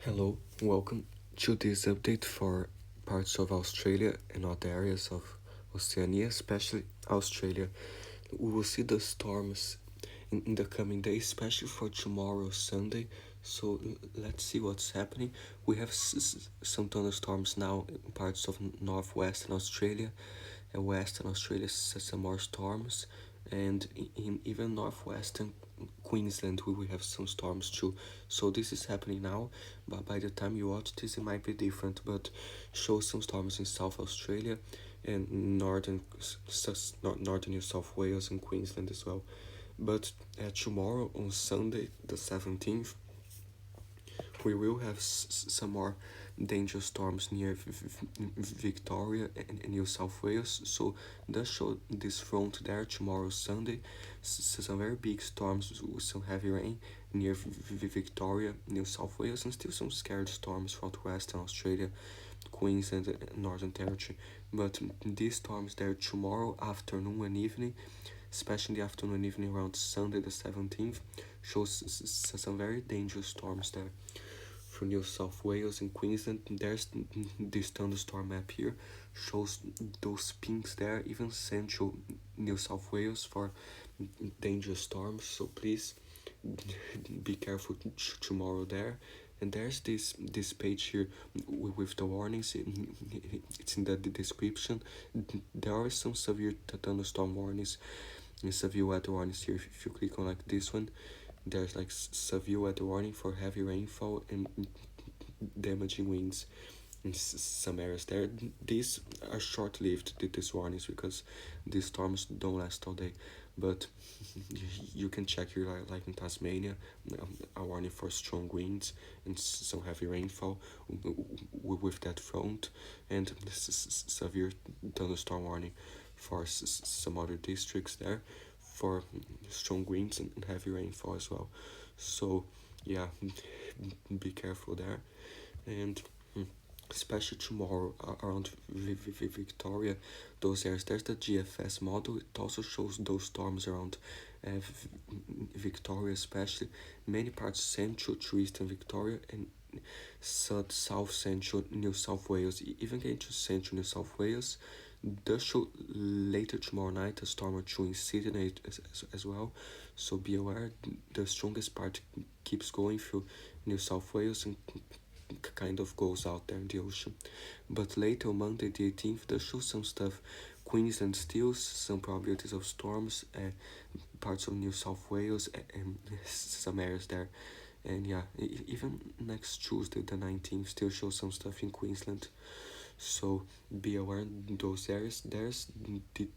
Hello, welcome to this update for parts of Australia and other areas of Oceania, especially Australia. We will see the storms in the coming days, especially for tomorrow, Sunday. So let's see what's happening. We have some thunderstorms now in parts of northwestern Australia and western Australia, some more storms, and in even northwestern Queensland we will have some storms too. So this is happening now, but by the time you watch this it might be different, but show some storms in South Australia and northern New South Wales and Queensland as well. But tomorrow on Sunday the 17th we will have some more dangerous storms near Victoria and New South Wales. So does show this front there tomorrow Sunday. Some very big storms with some heavy rain near Victoria, New South Wales, and still some scared storms throughout Western Australia, Queensland and Northern Territory. But these storms there tomorrow afternoon and evening, especially in the afternoon and evening around Sunday the 17th, shows some very dangerous storms there for New South Wales and Queensland. There's this thunderstorm map here, shows those pinks there, even central New South Wales for dangerous storms. So please be careful tomorrow there. And there's this page here with the warnings. It's in the description. There are some severe thunderstorm warnings and severe weather warnings here. If you click on like this one, there's like severe weather warning for heavy rainfall and damaging winds in some areas there. These are short-lived, these warnings, because these storms don't last all day. But you can check here, like in Tasmania, a warning for strong winds and some heavy rainfall with that front, and severe thunderstorm warning for some other districts there for strong winds and heavy rainfall as well. So yeah, be careful there. And especially tomorrow around Victoria, those areas, there's the GFS model. It also shows those storms around Victoria, especially many parts central to eastern Victoria and south central New South Wales, even getting to central New South Wales. Does show later tomorrow night a storm or two in Sydney as well, so be aware. The strongest part keeps going through New South Wales and kind of goes out there in the ocean. But later on Monday the 18th, does show some stuff. Queensland still some probabilities of storms, parts of New South Wales and some areas there. And yeah, even next Tuesday the 19th still shows some stuff in Queensland. So be aware in those areas. There's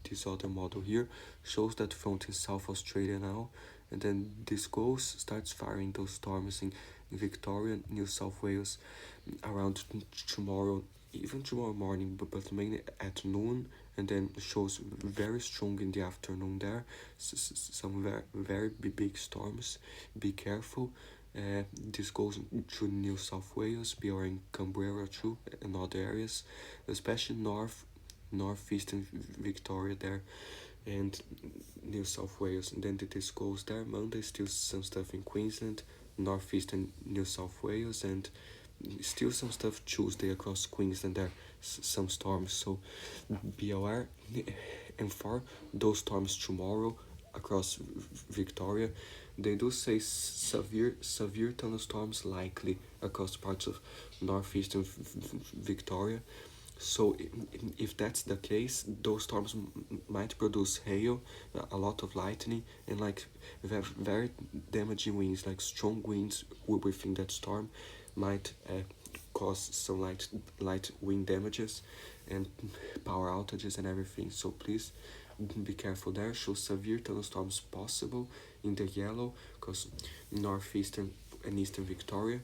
this other model here, shows that front in South Australia now, and then this starts firing those storms in Victoria, New South Wales around tomorrow, even tomorrow morning, but mainly at noon, and then shows very strong in the afternoon there. Some very big storms. Be careful. This goes to New South Wales, be aware in Canberra too, and other areas, especially northeastern Victoria there, and New South Wales. And then this goes there. Monday still some stuff in Queensland, northeastern New South Wales, and still some stuff Tuesday across Queensland there, some storms. So be aware. And for those storms tomorrow across Victoria, they do say severe thunderstorms likely across parts of northeastern Victoria. So if that's the case, those storms might produce hail, a lot of lightning, and like very damaging winds, like strong winds within that storm might cause some light wind damages and power outages and everything. So please be careful there. Show severe thunderstorms possible in the yellow, because northeastern and eastern Victoria,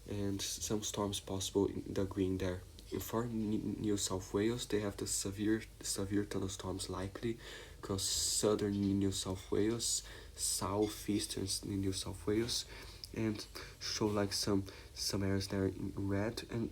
and some storms possible in the green there. For New South Wales, they have the severe thunderstorms likely, because southern New South Wales, southeastern New South Wales, and show like some areas there in red, and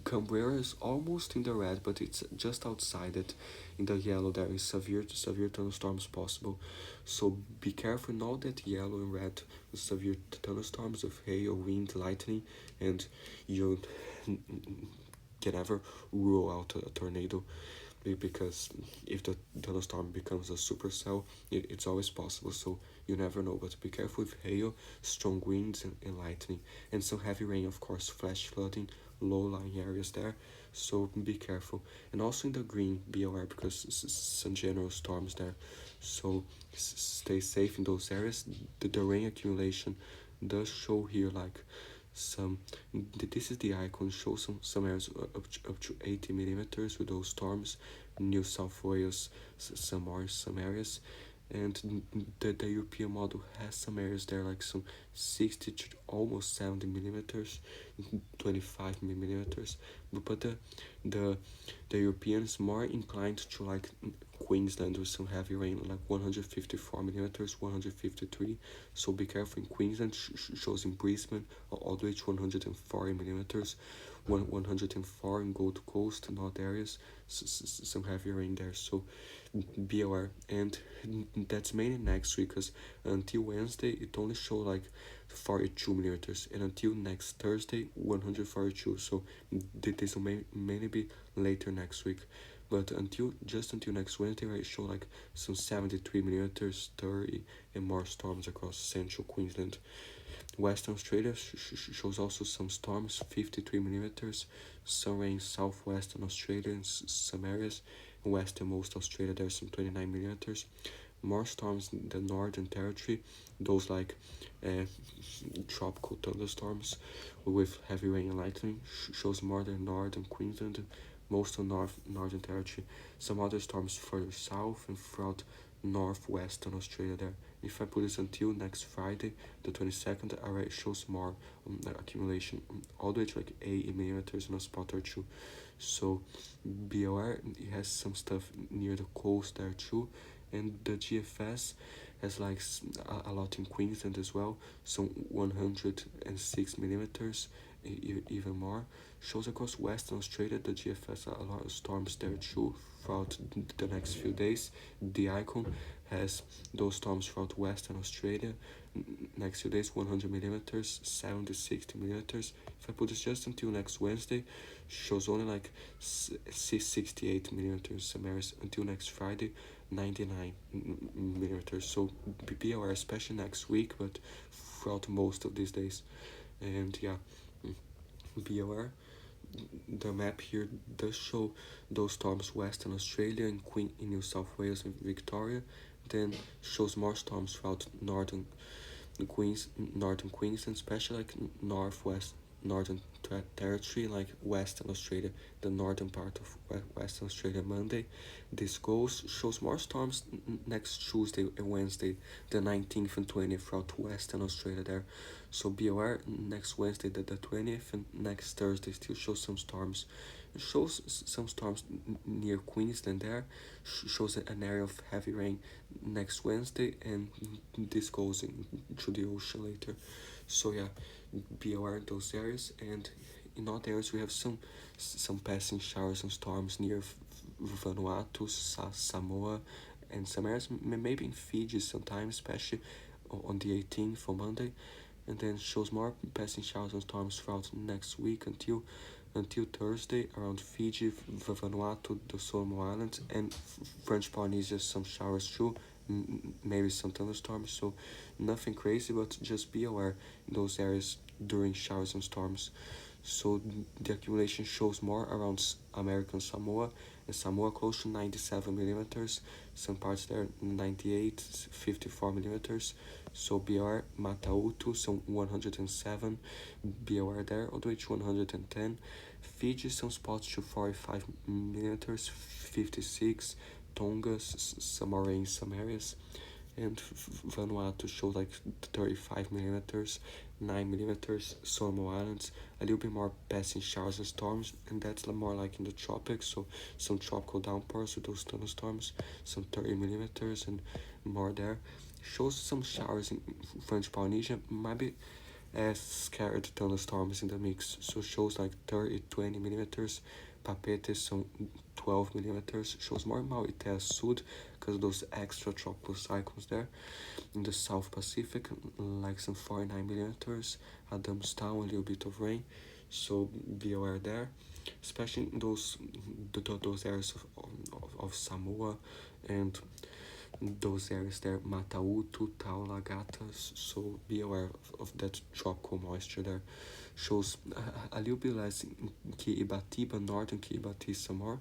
Cabrera is almost in the red, but it's just outside it. In the yellow, there is severe thunderstorms possible. So be careful in all that yellow and red with severe thunderstorms of hail, wind, lightning, and you can never rule out a tornado, because if the thunderstorm becomes a supercell, it's always possible. So you never know. But be careful with hail, strong winds, and lightning, and some heavy rain, of course, flash flooding, low-lying areas there. So be careful. And also in the green, be aware, because some general storms there. So stay safe in those areas. The rain accumulation does show here like some, this is the icon, shows some areas up to 80 millimeters with those storms. New South Wales, some more some areas, and the European model has some areas there like some 60 to almost 70 millimeters, 25 millimeters, but the the Europeans more inclined to like Queensland with some heavy rain, like 154 millimeters, 153. So be careful in Queensland. Shows in Brisbane all the way to 140 millimeters, 104 in Gold Coast, North areas, some heavy rain there. So be aware. And that's mainly next week, because until Wednesday it only show like 42 millimeters, and until next Thursday 142. So this will mainly be later next week. But until next Wednesday, I show like some 73 millimeters, 30, and more storms across central Queensland. Western Australia shows also some storms, 53 millimeters, some rain southwestern Australia in some areas. Westernmost Australia, there's some 29 millimeters. More storms in the Northern Territory, those like uh, tropical thunderstorms with heavy rain and lightning, shows more than Northern Queensland, most of Northern Territory. Some other storms further south and throughout northwestern Australia there. If I put this until next Friday, the 22nd, already shows more accumulation, all the way to like 80 millimeters in a spot or two. So be aware, it has some stuff near the coast there too. And the GFS has like a lot in Queensland as well, so 106 millimeters, even more. Shows across Western Australia, the GFS, a lot of storms there too throughout the next few days. The icon has those storms throughout Western Australia. Next few days, 100 millimeters, 70, 60 millimeters. If I put this just until next Wednesday, shows only like 68 millimeters some areas. Until next Friday, 99 millimeters. So be aware, especially next week, but throughout most of these days. And yeah, be aware. The map here does show those storms Western Australia and in New South Wales and Victoria. Then shows more storms throughout northern Queensland, especially like northwest Northern Territory, like Western Australia, the northern part of Western Australia. Monday, this goes shows more storms next Tuesday and Wednesday, the 19th and 20th throughout Western Australia there. So be aware, next Wednesday, the 20th, and next Thursday still shows some storms. It shows some storms near Queensland there. Shows an area of heavy rain next Wednesday, and this goes into the ocean later. So yeah, be aware of those areas. And in other areas we have some passing showers and storms near Vanuatu, Samoa, and some areas maybe in Fiji sometimes, especially on the 18th on Monday. And then shows more passing showers and storms throughout next week until Thursday around Fiji, Vanuatu, the Solomon Islands, and French Polynesia. Some showers too, maybe some thunderstorms. So nothing crazy, but just be aware in those areas during showers and storms. So the accumulation shows more around American Samoa, and Samoa close to 97 millimeters, some parts there 98, 54 millimeters. So be aware. Matautu, some 107, be aware there, all the way to 110. Fiji, some spots to 45 millimeters, 56. Tonga, some are in some areas. And Vanuatu shows like 35 millimeters, 9 millimeters. Solomon Islands, a little bit more passing showers and storms, and that's more like in the tropics. So some tropical downpours with those thunderstorms, some 30 millimeters and more there. Shows some showers in French Polynesia, maybe as scattered thunderstorms in the mix. So shows like 30, 20 millimeters. Papete some 12 millimeters. Shows more mal até Sud because of those extra tropical cyclones there. In the South Pacific, like some 49 millimeters. Adamstown, a little bit of rain. So be aware there, especially in those areas of Samoa and those areas there, Matautu, Taulagatas, so be aware of that tropical moisture there. Shows a little bit less in Kiribati, but northern Kiribati some more.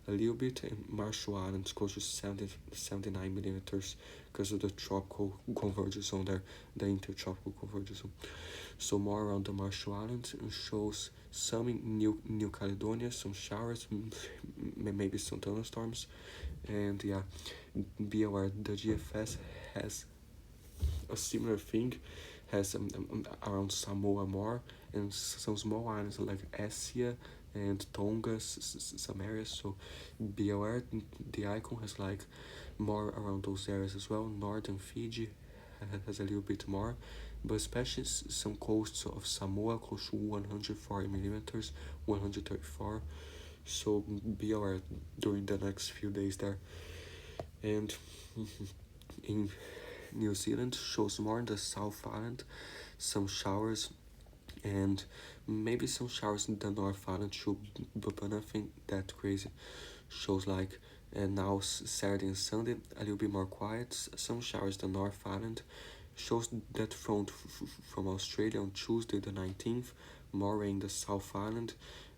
A little bit in Marshall Islands, close to 79 millimeters because of the tropical convergence zone there, the intertropical convergence zone. So more around the Marshall Islands and shows some in New Caledonia, some showers, maybe some thunderstorms, and yeah, be aware the GFS has a similar thing, has around Samoa more and some small islands like Asia and Tonga, some areas. So be aware the icon has like more around those areas as well. Northern Fiji has a little bit more, but especially some coasts of Samoa close to 140 millimeters, 134. So be aware during the next few days there. And in New Zealand shows more in the South Island, some showers and maybe some showers in the North Island too, but nothing that crazy. Shows like now Saturday and Sunday a little bit more quiet, some showers in the North Island. Shows that front from Australia on Tuesday the 19th, more rain in the South Island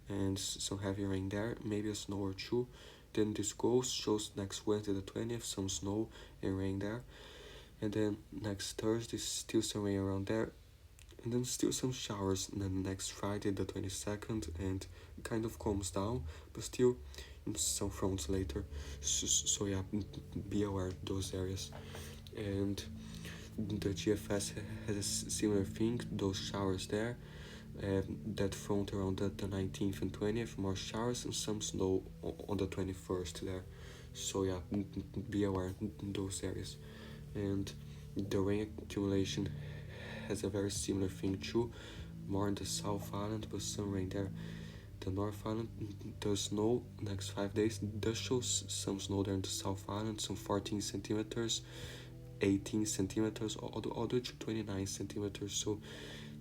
and some heavy rain there, maybe a snow or two. Then this goes, shows next Wednesday the 20th, some snow and rain there. And then next Thursday, still some rain around there. And then still some showers. And then next Friday, the 22nd, and kind of calms down, but still some fronts later. So yeah, be aware of those areas. And the GFS has a similar thing, those showers there. That front around the 19th and 20th, more showers and some snow on the 21st there. So yeah, be aware in those areas. And the rain accumulation has a very similar thing too, more in the South Island, but some rain there. The North Island, the snow next 5 days does show some snow there in the South Island, some 14 centimeters, 18 centimeters, all the way to 29 centimeters. So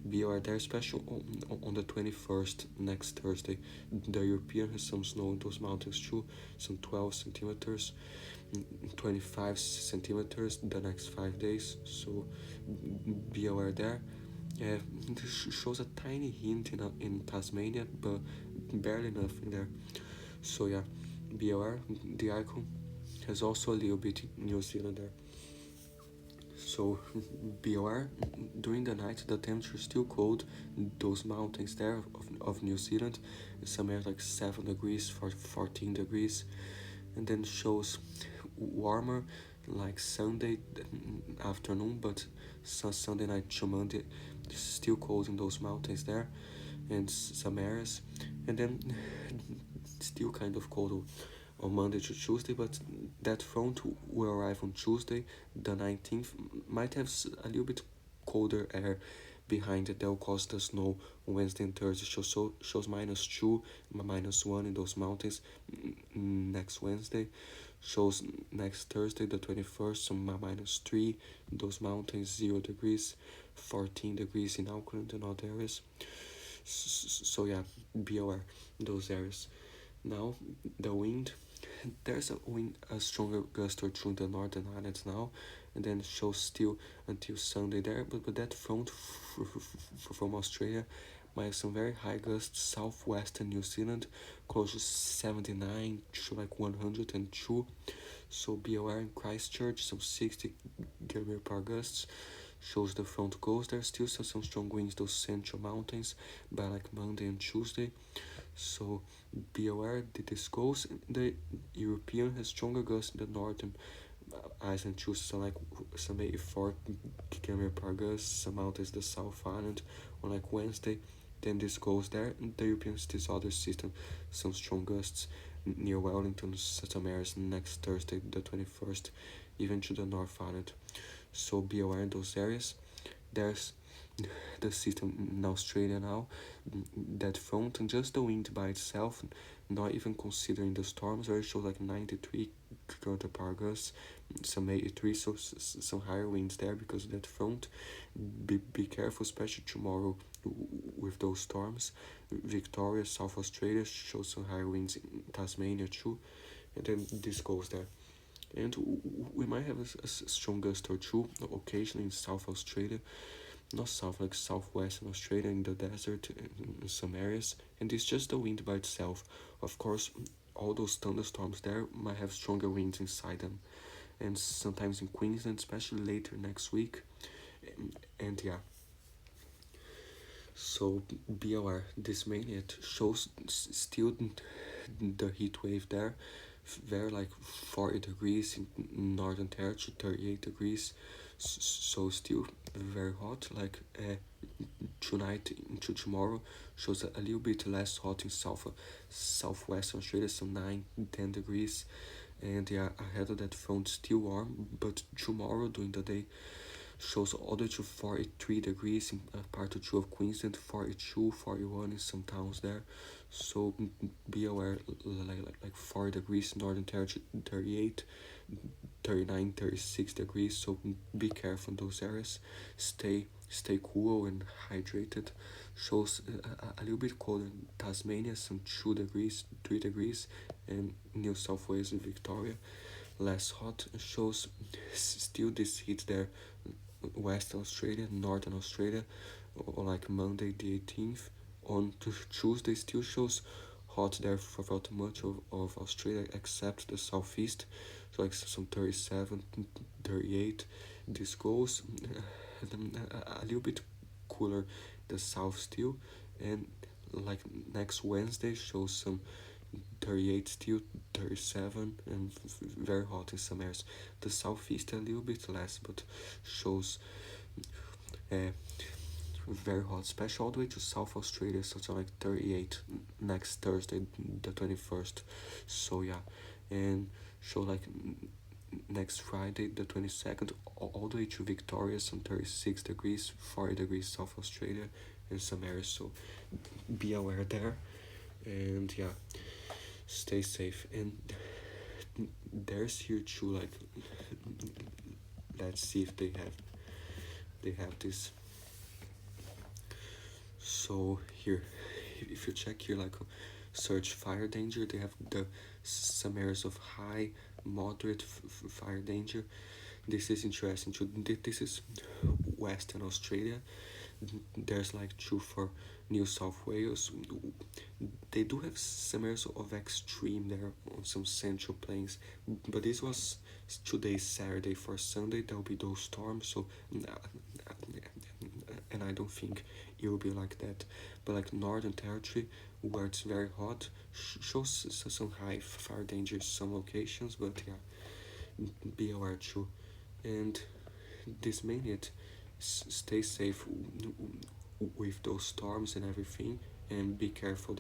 be aware there, especially on the 21st, next Thursday. The European has some snow in those mountains too, some 12 centimeters, 25 centimeters the next 5 days. So be aware there. This shows a tiny hint in Tasmania, but barely nothing there. So yeah, be aware. The icon has also a little bit in New Zealand there. So be aware, during the night the temperature is still cold. Those mountains there of New Zealand, some areas like 7 degrees, 14 degrees, and then shows warmer like Sunday afternoon, but Sunday night to Monday still cold in those mountains there, and some areas, and then still kind of cold on Monday to Tuesday, but that front will arrive on Tuesday, the 19th. Might have a little bit colder air behind it that will cause the snow on Wednesday and Thursday. Shows -2, -1 in those mountains next Wednesday. Shows next Thursday, the 21st, some -3 in those mountains, 0 degrees, 14 degrees in Auckland and other areas. So yeah, be aware in those areas. Now, the wind, there's a stronger gust or two in the northern islands now, and then shows still until Sunday there, but that front from Australia might have some very high gusts, southwestern New Zealand, close to 79 to like 102, so be aware. In Christchurch, some 60 km/h gusts, shows the front goes there, still some strong winds, those central mountains, by like Monday and Tuesday. So be aware that this goes. The European has stronger gusts in the northern island too, so like some 84 km/h, some mountains the South Island on like Wednesday. Then this goes there. The Europeans, this other system, some strong gusts near Wellington, some areas next Thursday, the 21st, even to the North Island. So be aware in those areas. There's the system in Australia now, that front, and just the wind by itself, not even considering the storms, where it shows like 93 kilometer per hour gusts, some 83, so some higher winds there because of that front. Be careful, especially tomorrow with those storms. Victoria, South Australia shows some higher winds in Tasmania too, and then this goes there. And we might have a strong gust or two occasionally in South Australia, not south, like southwestern Australia in the desert in some areas, and it's just the wind by itself. Of course, all those thunderstorms there might have stronger winds inside them, and sometimes in Queensland, especially later next week. And yeah, so be aware, this mania shows still the heat wave there. There like 40 degrees in Northern Territory, 38 degrees, so still very hot. Like tonight into tomorrow shows a little bit less hot in southwestern Australia, some 9-10 degrees, and yeah, ahead of that front still warm, but tomorrow during the day shows all the way to 43 degrees in part or two of Queensland, 42, 41 in some towns there. So be aware, like 40 degrees Northern Territory, 38, 39, 36 degrees. So be careful in those areas. Stay cool and hydrated. Shows a little bit colder in Tasmania, some 2 degrees, 3 degrees, and New South Wales and Victoria less hot. Shows still this heat there, Western Australia, Northern Australia, or like Monday the 18th. On Tuesday still shows hot there throughout much of Australia except the southeast, so like some 37, 38. This goes a little bit cooler the south still, and like next Wednesday shows some 38 still, 37, and very hot in some areas. The southeast a little bit less, but shows uh, very hot, especially all the way to South Australia, something like 38 next Thursday, the 21st. So yeah, and show like next Friday, the 22nd, all the way to Victoria, some 36 degrees, 40 degrees South Australia, in some areas. So be aware there, and yeah, stay safe. And there's here too, like, let's see if they have this. So here, if you check here, like search fire danger, they have some areas of high, moderate fire danger. This is interesting too. This is Western Australia. There's like two for New South Wales. They do have some areas of extreme there on some central plains, but this was today Saturday. For Sunday there'll be those storms, so and I don't think it will be like that. But like Northern Territory, where it's very hot, shows some high fire danger in some locations, but yeah, be aware too. And this mainly it, stay safe with those storms and everything, and be careful that